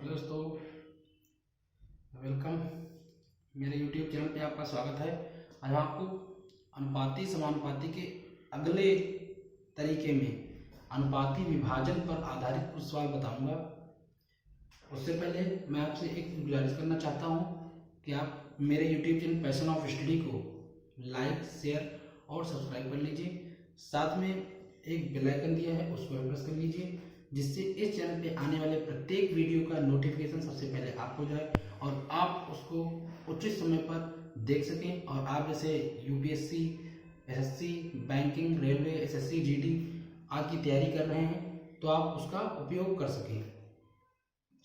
Hello दोस्तों, welcome. मेरे YouTube channel पे आपका स्वागत है। आज हम आपको अनुपाती समानुपाती के अगले तरीके में अनुपाती विभाजन पर आधारित कुछ सवाल बताऊंगा। उससे पहले मैं आपसे एक गुजारिश करना चाहता हूं कि आप मेरे YouTube channel passion of study को लाइक, शेयर और सब्सक्राइब कर लीजिए। साथ में एक बेल आइकन दिया है, उसको भी प्रेस कर लीजिए, जिससे इस चैनल पे आने वाले प्रत्येक वीडियो का नोटिफिकेशन सबसे पहले आपको जाए और आप उसको उचित समय पर देख सकें। और आप जैसे UPSC, SSC, banking, railway, SSC, GD आदि की तैयारी कर रहे हैं तो आप उसका उपयोग कर सकें।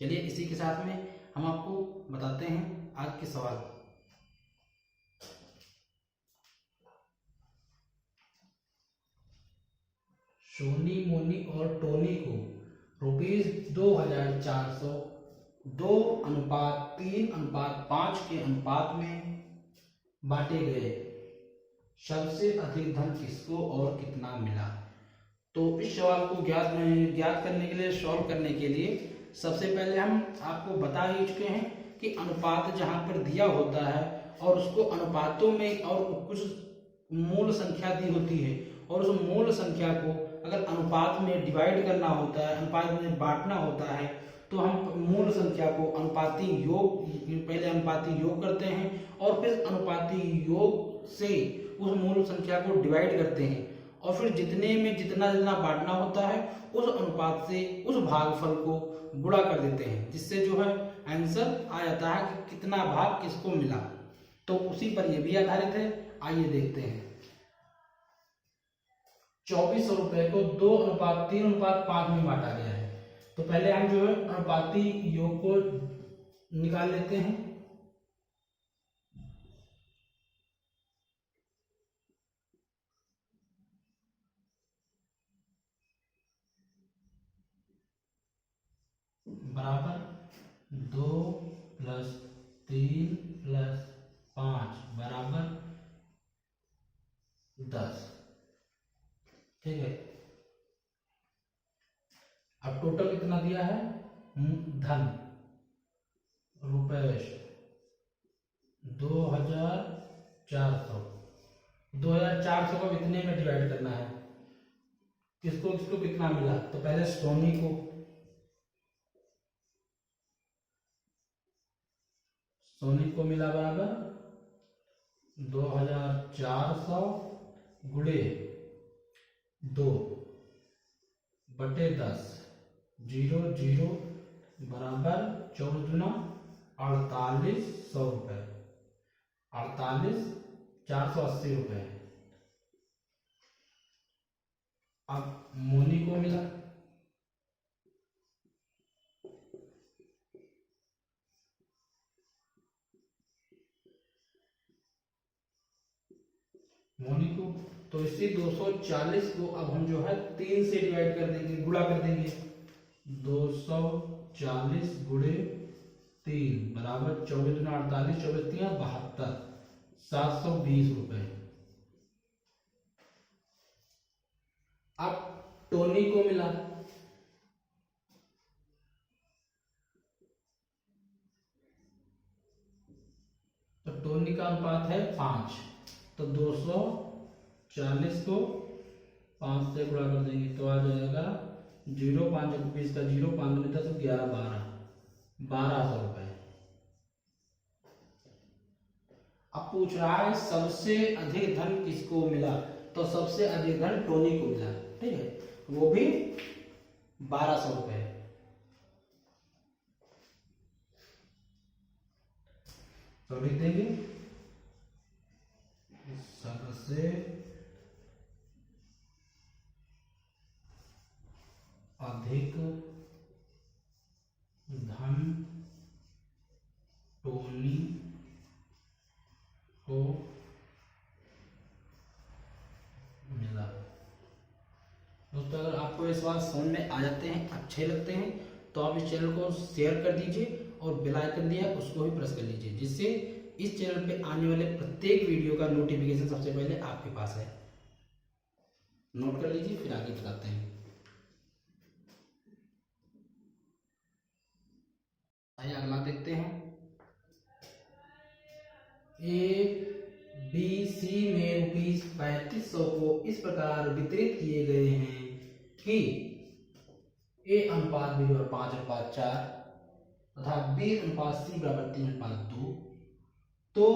चलिए इसी के साथ में हम आपको बताते हैं आज के सवाल। सोनी, मोनी और टोनी को ₹2400 2:3:5 के अनुपात में बांटे गए। सबसे अधिक धन किसको और कितना मिला? तो इस सवाल को ज्ञात करने के लिए, सॉल्व करने के लिए सबसे पहले हम आपको बता ही चुके हैं कि अनुपात जहां पर दिया होता है और उसको अनुपातों में और कुछ मूल संख्या दी होती है और उस मूल संख्या को अगर अनुपात में डिवाइड करना होता है, अनुपात में बांटना होता है, तो हम मूल संख्या को अनुपाती योग, पहले अनुपाती योग करते हैं और फिर अनुपाती योग से उस मूल संख्या को डिवाइड करते हैं और फिर जितने में जितना जितना बांटना होता है उस अनुपात से उस भागफल को गुणा कर देते हैं, जिससे जो है आंसर आ जाता है कि कितना भाग किसको मिला। तो उसी पर यह भी आधारित है। आइए देखते हैं। 2400 रुपए को 2:3:5 में बांटा गया है। तो पहले हम जो है अनुपाती योग को निकाल लेते हैं। बराबर 2 + 3 + 5 बराबर 10। ठीक है। अब टोटल कितना दिया है? धन रुपए 2400। 2400 को कितने में डिवाइड करना है, किसको किसको कितना मिला? तो पहले सोनी को मिला बराबर 2400 गुणे 2/10। 0 0 बराबर 14×4800 रुपए, 480 रुपए। अब मोनी को मिला तो इसी 240 को अब हम जो है 3 से डिवाइड कर देंगे, गुणा कर देंगे। 240 गुणे 3 बराबर 24×48, 24×3 = 72, 720 रुपए। अब टोनी को मिला तो टोनी का अनुपात है 5, तो 240 को 5 से गुणा कर देंगे तो आ जाएगा 0 5 20 का 0 5 10 11 12 1200 रुपए। अब पूछ रहा है सबसे अधिक धन किसको मिला, तो सबसे अधिक धन टोनी को मिला। ठीक है, वो भी 1200 रुपए। तो लिख देंगे सबसे अधिक धन टोनी को मिला। दोस्तों, अगर आपको ये सवाल समझ में आ जाते हैं, अच्छे लगते हैं, तो आप इस चैनल को शेयर कर दीजिए और बेल आइकन दिया है उसको भी प्रेस कर लीजिए, जिससे इस चैनल पे आने वाले प्रत्येक वीडियो का नोटिफिकेशन सबसे पहले आपके पास है। नोट कर लीजिए, फिर आगे बताते हैं। आइए अगला देखते हैं। ए बी सी में ₹3500 को इस प्रकार वितरित किए गए हैं कि ए अनुपात बी बराबर 5:4 तथा बी अनुपात सी बराबर 3:2, तो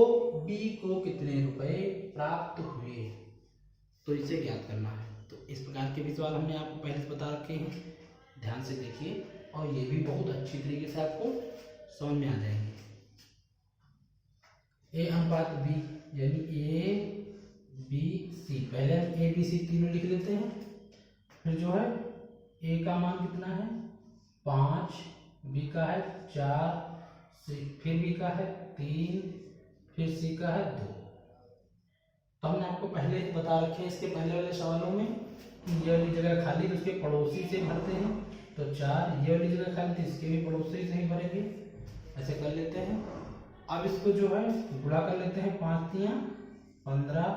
बी को कितने रुपए प्राप्त हुए, तो इसे ज्ञात करना है। तो इस प्रकार के भी सवाल हमने आपको पहले से बता रखे हैं, ध्यान से देखिए और ये भी बहुत अच्छी तरीके से आपको समझ में आ जाएंगे। ए अनुपात बी यानी ए बी सी, पहले हम ए बी सी तीनों लिख लेते हैं। फिर जो है ए का मान कितना है 5, बी का है 4, फिर बी का है 3, फिर सी का है 2। तो हमने आपको पहले बता रखे हैं इसके पहले वाले सवालों में ये वाली जगह खाली तो उसके पड़ोसी से भरते हैं, तो 4, ये वाली जगह खाली थी इसके भी पड़ोसी से ही भरेंगे, ऐसे कर लेते हैं। अब इसको जो है गुणा कर लेते हैं, 5 तियां 15,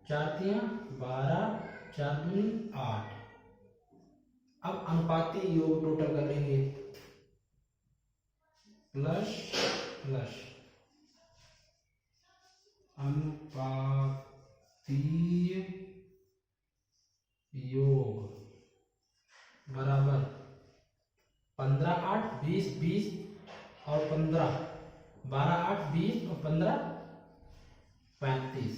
4 तियां 12, 4 दूनी 8। अब अनुपाती योग टोटल कर लेंगे, प्लस प्लस अनुपातीय योग बराबर 15, 8, 20, 20 और 15, 12, 8, 20 और 15, 35।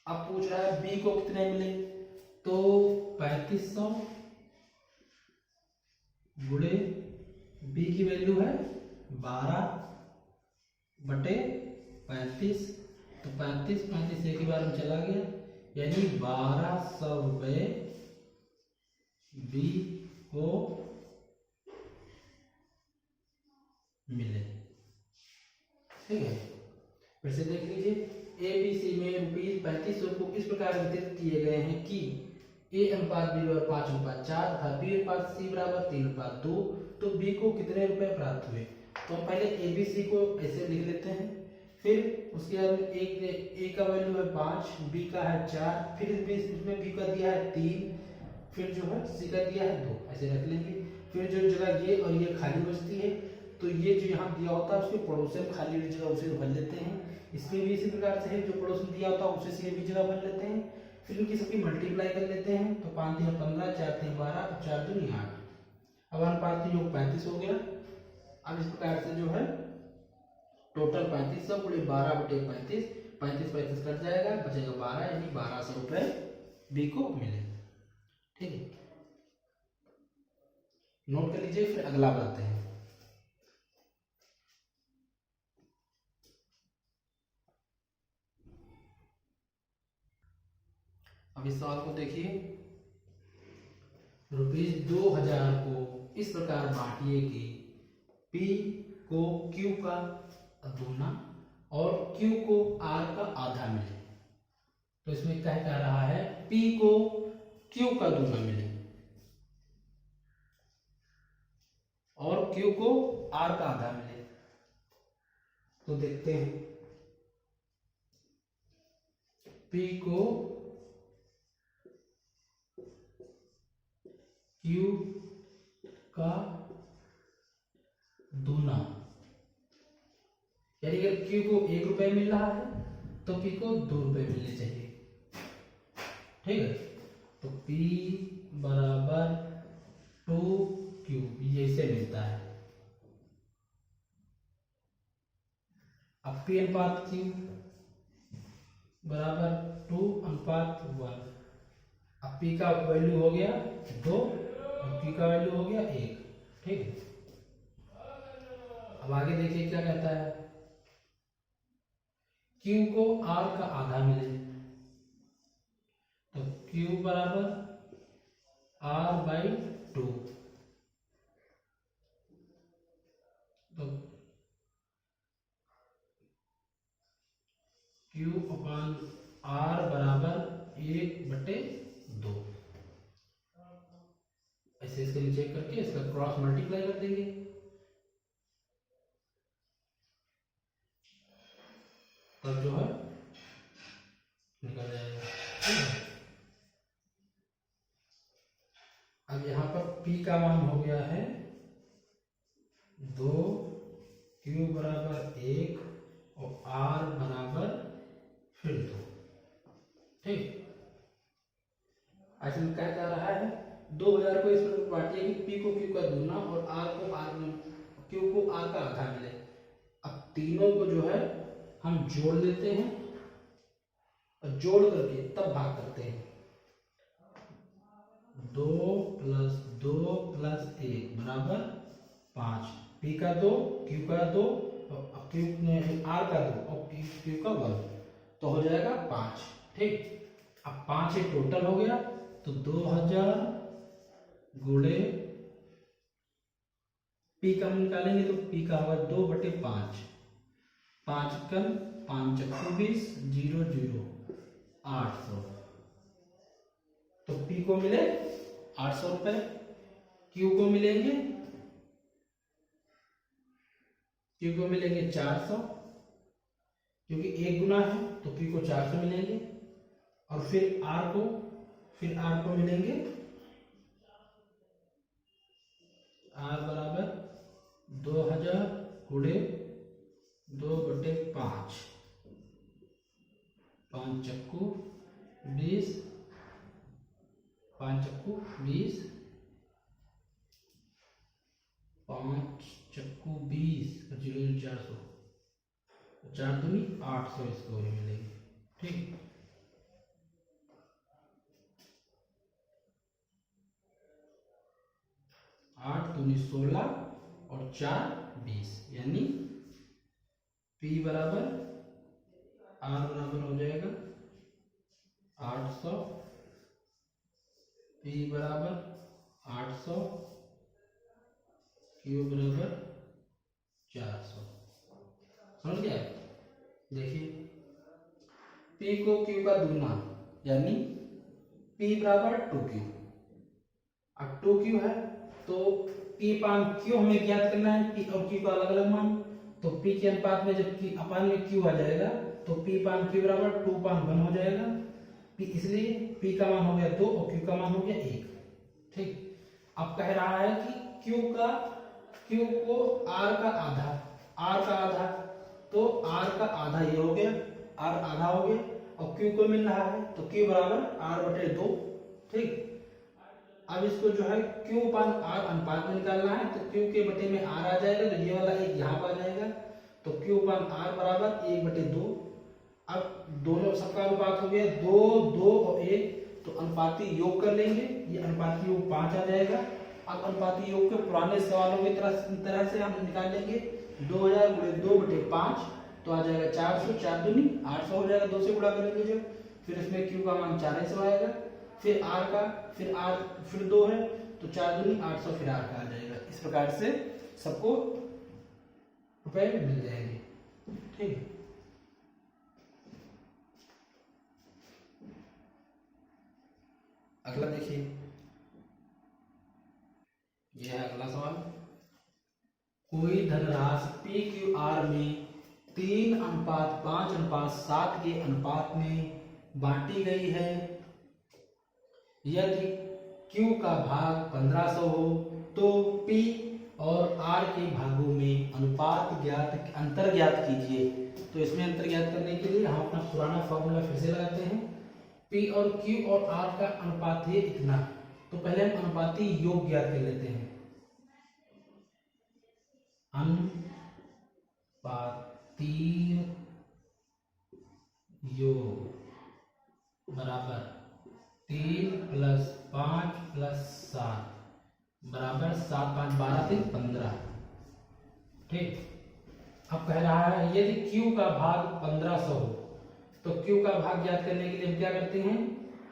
अब पूछ रहा है बी को कितने मिले, तो 3500 गुणे बी की वैल्यू है 12/35, तो 35 एक ही बार में चला गया, यानी 1200 रुपये बी को मिले। ठीक है, फिर से देख लीजिए। ए बी सी में ₹3500 को इस प्रकार वितरित किए गए हैं कि ए अनुपात बी बराबर 5:4 तथा बी अनुपात सी बराबर 3:2, तो बी को कितने रुपए प्राप्त हुए। तो हम पहले ए बी सी को ऐसे लिख लेते हैं, फिर उसके बाद एक ए का वैल्यू है 5, बी का है 4, फिर इसमें बी का दिया है 3, फिर जो है सी का दिया है 2, ऐसे रख लेंगे। फिर जो जगह ये और ये खाली बचती है, तो ये जो यहाँ दिया होता है उसके पड़ोस में खाली वाली जगह उसे भर लेते हैं। इसमें भी इसी प्रकार से है, जो पड़ोस में दिया होता है उसे भी जगह भर लेते हैं। फिर इनकी सबकी मल्टीप्लाई कर लेते हैं, तो 5 3 15, 4 3 12, 4 2 8। अब अनुपात योग 35 हो गया। अब इस प्रकार से जो है टोटल 3500 गुणे 12/35, 35 कट जाएगा, बचेगा 12, यानी 1200 रुपए बी को मिले। ठीक है, नोट कर लीजिए। फिर अगला बढ़ते हैं। अब इस सवाल को देखिए, ₹2000 को इस प्रकार बांटिए कि P को Q का दूना और Q को R का आधा मिले। तो इसमें क्या कह रहा है, P को Q का दूना मिले और Q को R का आधा मिले। तो देखते हैं, P को Q का दूना, यानी अगर Q को 1 रुपए मिल रहा है तो P को 2 रुपए मिलने चाहिए। ठीक है, तो P बराबर 2Q ये से मिलता है। अब P अनुपात Q बराबर 2:1। अब P का वैल्यू हो गया 2 और Q का वैल्यू हो गया 1। ठीक है, अब आगे देखिए क्या कहता है, Q को R का आधा मिले, तो Q बराबर R/2, तो Q/R बराबर 1/2। ऐसे इसके नीचे करके इसका क्रॉस मल्टीप्लाई कर देंगे, तब जो है निकल जाएगा। अब यहाँ पर P का मान हो गया है 2, Q बराबर 1 और R बराबर फिर 2। ठीक, ऐसे में क्या जा रहा है, 2000 को इस पर बांटिए कि P को Q का दूना और R को Q को R का आधा मिले। अब तीनों को जो है हम जोड़ लेते हैं और जोड़ करके तब भाग करते हैं। 2 + 2 + 1 बराबर 5। P का 2, Q का 2 और R का 2 और Q का 1, तो हो जाएगा 5। ठीक, अब 5 ही टोटल हो गया, तो 2000 गुणे P का निकालेंगे तो P का होगा 2/5। 5 कम 5 चक्कू 20, 0 0 800। तो P को मिले 800 रुपए, Q को मिलेंगे 400, क्योंकि 1 गुना है तो P को 400 मिलेंगे। और फिर R को मिलेंगे, R बराबर 2000 गुणे 2/5। 5 चक्कू 20, 5 चक्कू 20, 5 चक्कू 20 और 0 400, 4 दूनी 800 इसको ही मिलेगी। ठीक, 8 दूनी 16 और 4 20, यानी P बराबर R बराबर हो जाएगा 800, P बराबर 800, Q बराबर 400। समझ गया? देखिए, P को Q का दूना यानी P बराबर 2Q। अब 2Q है तो P पान Q हमें ज्ञात करना है, P और Q का अलग अलग मान। तो P के अनुपात में जब Q अपान में Q आ जाएगा तो P पान Q बराबर 2/1 हो जाएगा। P, इसलिए P का मान हो गया 2 और Q का मान हो गया 1। ठीक, अब कह रहा है कि Q को R का आधा, तो R का आधा ये हो गया, R आधा हो गया और Q को मिल रहा है तो Q बराबर R/2। ठीक, अब इसको जो है Q/R अनुपात में निकालना है, तो Q के बटे में R आ जाएगा, तो ये वाला एक यहाँ पर आ जाएगा, तो Q/R बराबर 1/2। अब दोनों सबका अनुपात हो गया 2 2 और 1, तो अनुपाती योग कर लेंगे, ये अनुपाती योग 5 आ जाएगा। अब अनुपाती योग के पुराने सवालों की तरह से हम निकाल लेंगे 2000 गुणे 2/5, तो आ जाएगा 400, 4 दूनी 800 हो जाएगा, 2 से गुणा करेंगे जब, फिर इसमें Q का मान 400 आएगा, फिर R फिर 2 है तो 4 दूनी 800, फिर R का आ जाएगा। इस प्रकार से सबको रुपए मिल जाएंगे। ठीक, अगला देखिए, यह है अगला सवाल। कोई धनराशि PQR में 3:5:7 के अनुपात में बांटी गई है। यदि Q का भाग 1500 हो तो P और R के भागों में अंतर ज्ञात कीजिए। तो इसमें अंतर ज्ञात करने के लिए हम अपना पुराना फॉर्मूला फिर से लगाते हैं। P और Q और R का अनुपात है इतना, तो पहले हम अनुपाती योग ज्ञात कर लेते हैं। अनुपाती योग बराबर 3 + 5 + 7 बराबर 7 5 12 3 15। ठीक, अब कह रहा है यदि Q का भाग 1500 हो तो Q का भाग ज्ञात करने के लिए हम क्या करते हैं,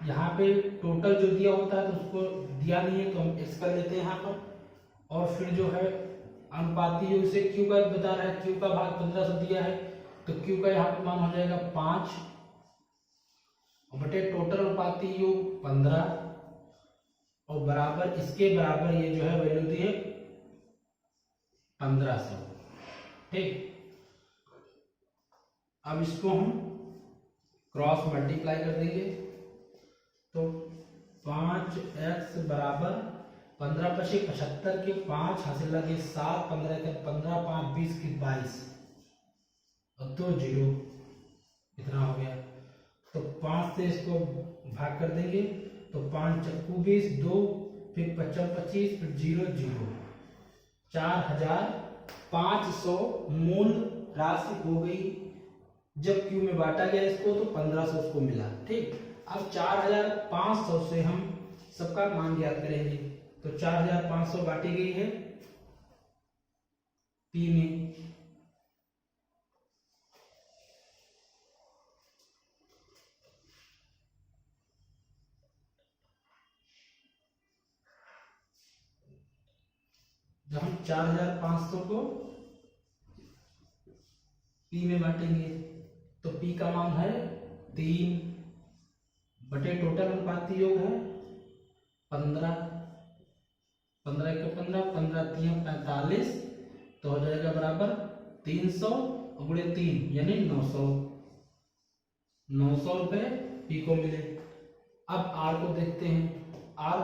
यहाँ पे टोटल जो दिया होता है तो उसको दिया नहीं है तो हम x कर लेते हैं यहाँ पर, और फिर जो है अनुपाती योग से Q का बता रहा है, Q का भाग 1500 दिया है तो Q का यहाँ पे मान हो जाएगा 5 बटे टोटल अनुपाती योग 15 और बराबर इसके बराबर ये जो है वैल्यू दी है 1500। ठीक, अब इसको हम क्रॉस मल्टीप्लाई कर देंगे तो 5x बराबर 15 पचे 75 के 5 हासिल लगे 7, 15 के 15, 5 20 की 22 और 2 जीरो, इतना हो गया। तो 5 से इसको भाग कर देंगे तो 5 चक्कू 20, 2 फिर 55 25 फिर 0 0, 4500 मूल राशि हो गई। जब क्यू में बांटा गया इसको तो 1500 उसको मिला। ठीक, अब 4500 से हम सबका मान ज्ञात करेंगे। तो 4500 बांटी गई है पी में, जब हम 4500 को पी में बांटेंगे तो पी का मान है 3 बटे टोटल अनुपाती योग है 15, 15 के 15, 15 3 45, तो हो जाएगा बराबर 300 गुणे 3 यानी 900, 900 रुपए पी को मिले। अब आर को देखते हैं। आर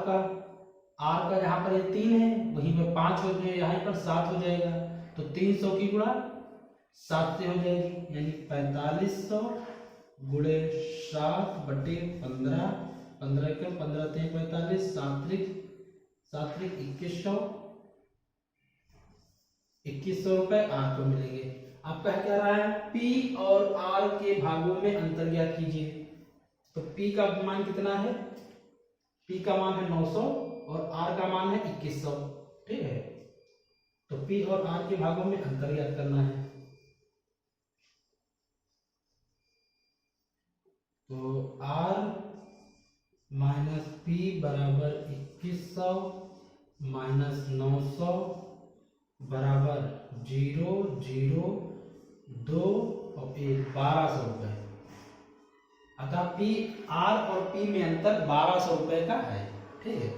का यहाँ पर 3 है, वहीं पर 5 हो जाए, यहाँ पर 7 हो जाएगा। तो 300 की गुणा 7 से हो जाएगी, यानी 4500 गुणे 7 बटे 15, 15 के 15 3 45, 7 3 2100 रुपए आर को मिलेंगे। आपका क्या रहा है, पी और आर के भागों में अंतर ज्ञात कीजिए। तो पी का मान कितना है, पी का मान है 900 और आर का मान है 2100। ठीक है, तो पी और आर के भागों में अंतर ज्ञात करना है। तो आर माइनस पी बराबर 2100 माइनस 900 बराबर 0 0 2 और 1, 1200 रुपए। अतः पी आर और पी में अंतर 1200 रुपए का है। ठीक है,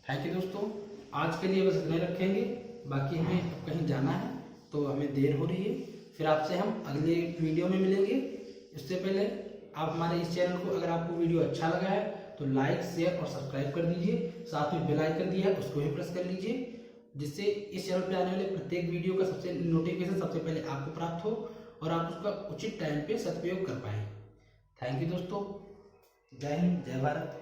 थैंक यू दोस्तों। आज के लिए बस इतने रखेंगे, बाकी हमें कहीं जाना है तो हमें देर हो रही है। फिर आपसे हम अगले वीडियो में मिलेंगे। इससे पहले आप हमारे इस चैनल को, अगर आपको वीडियो अच्छा लगा है तो लाइक शेयर और सब्सक्राइब कर दीजिए। साथ में बेल आइकन दिया है उसको भी प्रेस कर लीजिए, जिससे इस चैनल पे आने वाले प्रत्येक वीडियो का सबसे नोटिफिकेशन सबसे पहले आपको प्राप्त हो और आप उसका उचित टाइम पे सदुपयोग कर पाएं। थैंक यू दोस्तों, जय हिंद, जय भारत।